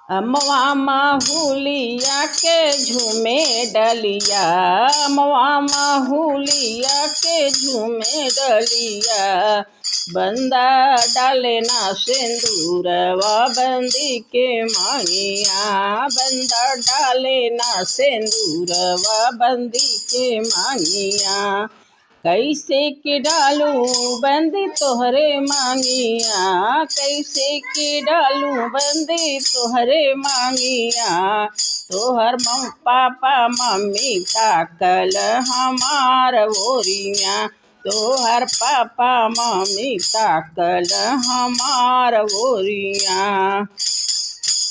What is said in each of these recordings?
अमवा माहुलिया के झूमे डलिया, अमवा माहुलिया के झूमे डलिया। बंदा डाले ना सिंदूरवा बंदी के मांगिया, बंदा डाले ना सिंदूरवा बंदी के मांगिया। कैसे के डालूं बंदी तोहरे मांगिया, कैसे के डालूं बंदी तोहरे मांगिया। तोहर पापा मम्मी ताकल हमार ओरिया, तोहर पापा मम्मी ताकल हमार ओरिया।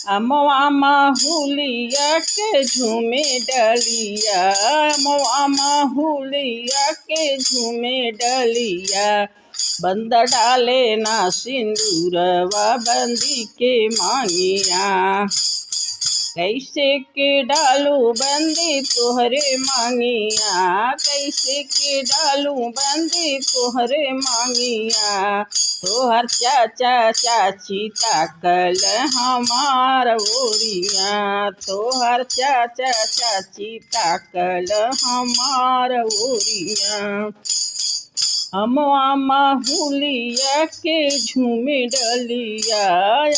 अमवा माहुलिया के झूमे डलिया, अमवा माहुलिया के झूमे डलिया। बंदा डाले ना सिंदूरवा बंदी के मांगिया, कैसे के डालूं बंदी तोहरे मांगिया, कैसे के डालूं बंदी तोहरे मांगिया। तोहर चाचा चाची ताकल हमार ओरिया, तोहर चाचा चाची ताकल हमार ओरिया। अमवा माहुलिया के झूमे डलिया,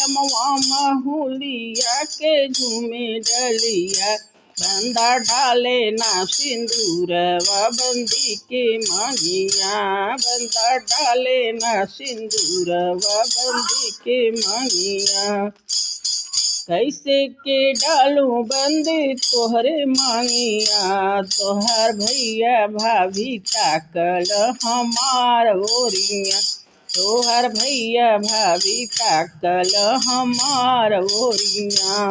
अमवा माहुलिया के झूमे डलिया। बंदा डाले ना सिंदूरवा बंदी के मांगिया, बंदा डाले ना सिंदूरवा बंदी के मांगिया। कैसे के डालूं बंदी तोहरे मांगिया, तोहर भैया भाभी ताकल हमार ओरिया, तोहर भैया भाभी ताकल हमार ओरिया।